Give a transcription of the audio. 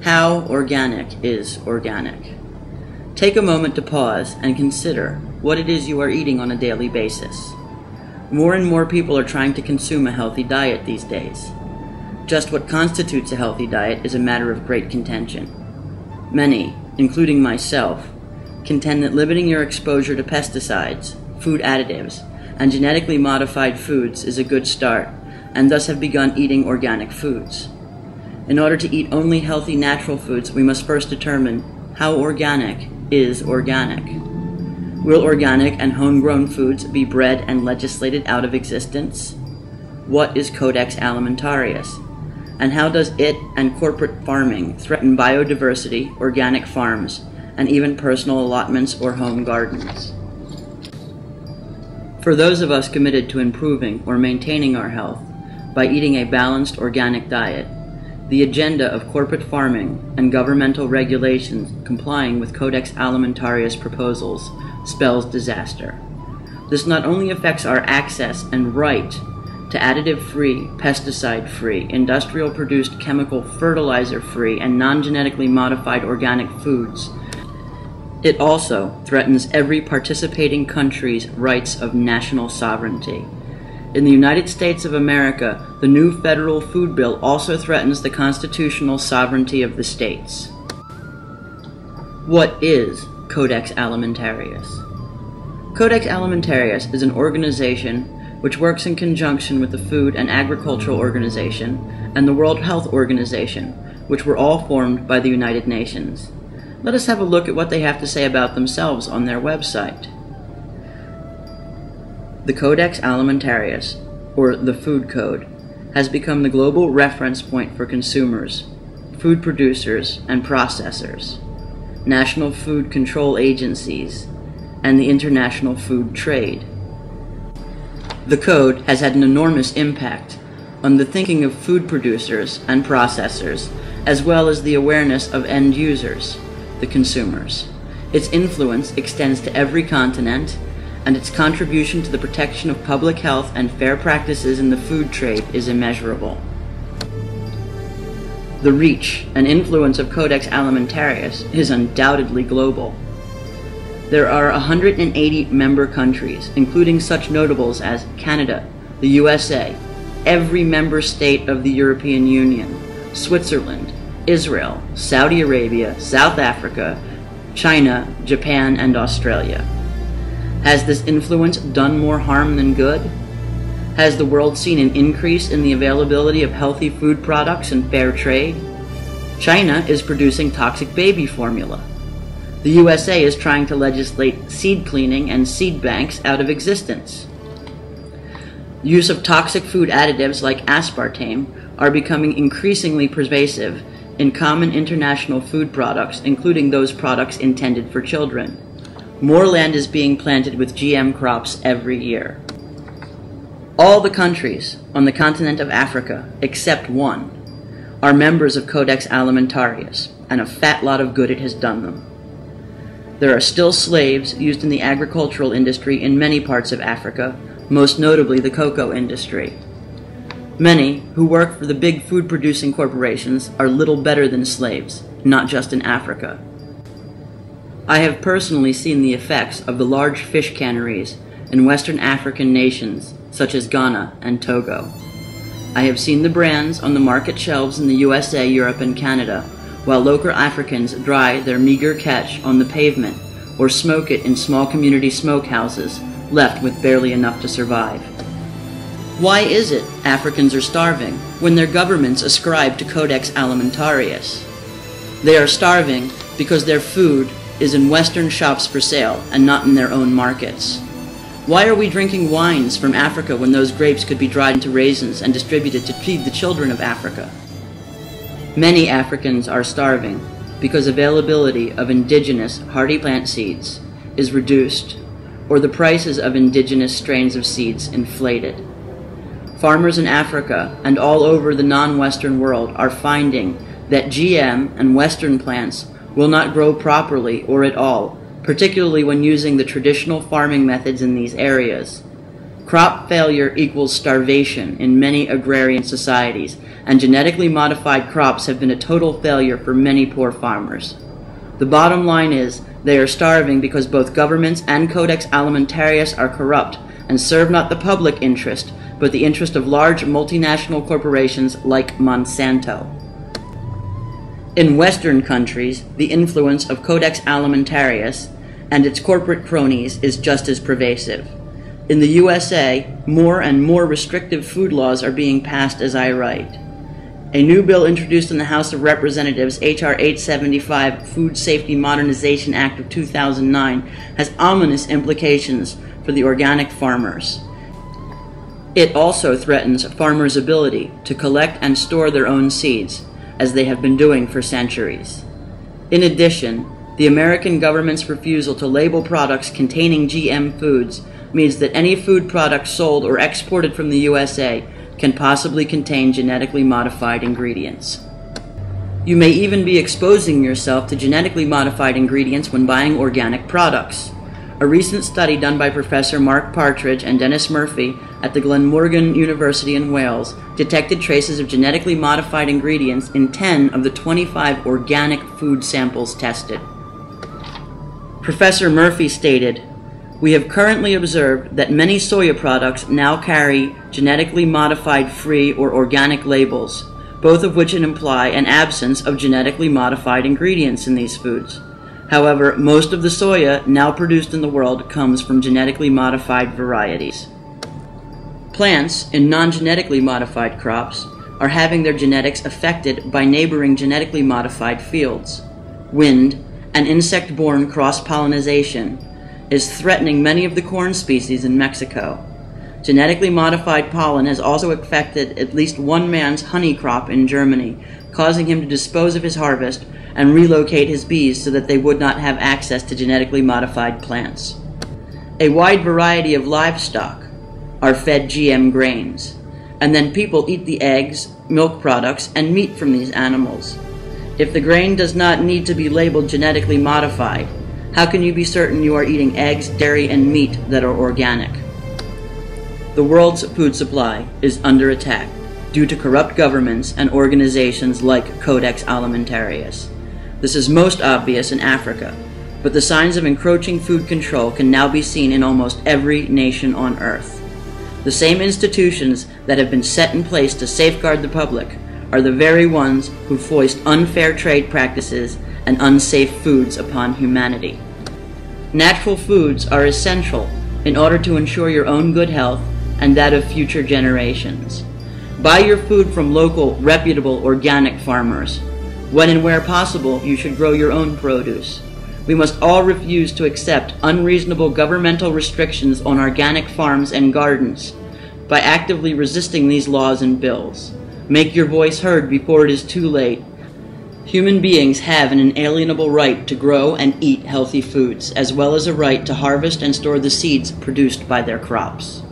How organic is organic? Take a moment to pause and consider what it is you are eating on a daily basis. More and more people are trying to consume a healthy diet these days. Just what constitutes a healthy diet is a matter of great contention. Many, including myself, contend that limiting your exposure to pesticides, food additives, and genetically modified foods is a good start, and thus have begun eating organic foods. In order to eat only healthy natural foods, we must first determine how organic is organic. Will organic and homegrown foods be bred and legislated out of existence? What is codex alimentarius? And how does it and corporate farming threaten biodiversity, organic farms, and even personal allotments or home gardens? For those of us committed to improving or maintaining our health by eating a balanced organic diet, the agenda of corporate farming and governmental regulations complying with codex alimentarius proposals spells disaster. This not only affects our access and right to additive-free, pesticide-free, industrial-produced chemical fertilizer-free, and non-genetically modified organic foods, it also threatens every participating country's rights of national sovereignty. In the United States of America, the new federal food bill also threatens the constitutional sovereignty of the states. What is Codex Alimentarius? Codex Alimentarius is an organization which works in conjunction with the Food and Agricultural Organization and the World Health Organization, which were all formed by the United Nations. Let us have a look at what they have to say about themselves on their website. The Codex Alimentarius, or the Food Code, has become the global reference point for consumers, food producers and processors, national food control agencies, and the international food trade. The Code has had an enormous impact on the thinking of food producers and processors, as well as the awareness of end users, the consumers. Its influence extends to every continent, and its contribution to the protection of public health and fair practices in the food trade is immeasurable. The reach and influence of Codex Alimentarius is undoubtedly global. There are 180 member countries, including such notables as Canada, the USA, every member state of the European Union, Switzerland, Israel, Saudi Arabia, South Africa, China, Japan, and Australia. Has this influence done more harm than good? Has the world seen an increase in the availability of healthy food products and fair trade? China is producing toxic baby formula. The USA is trying to legislate seed cleaning and seed banks out of existence. Use of toxic food additives like aspartame are becoming increasingly pervasive in common international food products, including those products intended for children. More land is being planted with GM crops every year. All the countries on the continent of Africa, except one, are members of Codex Alimentarius, and a fat lot of good it has done them. There are still slaves used in the agricultural industry in many parts of Africa, most notably the cocoa industry. Many who work for the big food-producing corporations are little better than slaves, not just in Africa. I have personally seen the effects of the large fish canneries in Western African nations such as Ghana and Togo. I have seen the brands on the market shelves in the USA, Europe, and Canada, while local Africans dry their meager catch on the pavement or smoke it in small community smokehouses, left with barely enough to survive. Why is it Africans are starving when their governments ascribe to Codex Alimentarius? They are starving because their food is in Western shops for sale and not in their own markets. Why are we drinking wines from Africa when those grapes could be dried into raisins and distributed to feed the children of Africa? Many Africans are starving because availability of indigenous hardy plant seeds is reduced, or the prices of indigenous strains of seeds inflated. Farmers in Africa and all over the non-Western world are finding that GM and Western plants will not grow properly or at all, particularly when using the traditional farming methods in these areas. Crop failure equals starvation in many agrarian societies, and genetically modified crops have been a total failure for many poor farmers. The bottom line is, they are starving because both governments and codex alimentarius are corrupt and serve not the public interest, but the interest of large multinational corporations like Monsanto. In Western countries, the influence of codex alimentarius and its corporate cronies is just as pervasive. In the USA, more and more restrictive food laws are being passed as I write. A new bill introduced in the House of Representatives, H.R. 875, Food Safety Modernization Act of 2009, has ominous implications for the organic farmers. It also threatens farmers' ability to collect and store their own seeds, as they have been doing for centuries. In addition, the American government's refusal to label products containing GM foods means that any food product sold or exported from the USA can possibly contain genetically modified ingredients. You may even be exposing yourself to genetically modified ingredients when buying organic products. A recent study done by Professor Mark Partridge and Dennis Murphy at the Glenmorgan University in Wales detected traces of genetically modified ingredients in 10 of the 25 organic food samples tested. Professor Murphy stated, "We have currently observed that many soya products now carry genetically modified free or organic labels, both of which imply an absence of genetically modified ingredients in these foods. However, most of the soya now produced in the world comes from genetically modified varieties." Plants in non-genetically modified crops are having their genetics affected by neighboring genetically modified fields. Wind and insect-borne cross-pollination is threatening many of the corn species in Mexico. Genetically modified pollen has also affected at least one man's honey crop in Germany, causing him to dispose of his harvest and relocate his bees so that they would not have access to genetically modified plants. A wide variety of livestock are fed GM grains, and then people eat the eggs, milk products, and meat from these animals. If the grain does not need to be labeled genetically modified, how can you be certain you are eating eggs, dairy, and meat that are organic? The world's food supply is under attack due to corrupt governments and organizations like Codex Alimentarius. This is most obvious in Africa, but the signs of encroaching food control can now be seen in almost every nation on Earth. The same institutions that have been set in place to safeguard the public are the very ones who foist unfair trade practices and unsafe foods upon humanity. Natural foods are essential in order to ensure your own good health and that of future generations. Buy your food from local, reputable, organic farmers. When and where possible, you should grow your own produce. We must all refuse to accept unreasonable governmental restrictions on organic farms and gardens by actively resisting these laws and bills. Make your voice heard before it is too late. Human beings have an inalienable right to grow and eat healthy foods, as well as a right to harvest and store the seeds produced by their crops.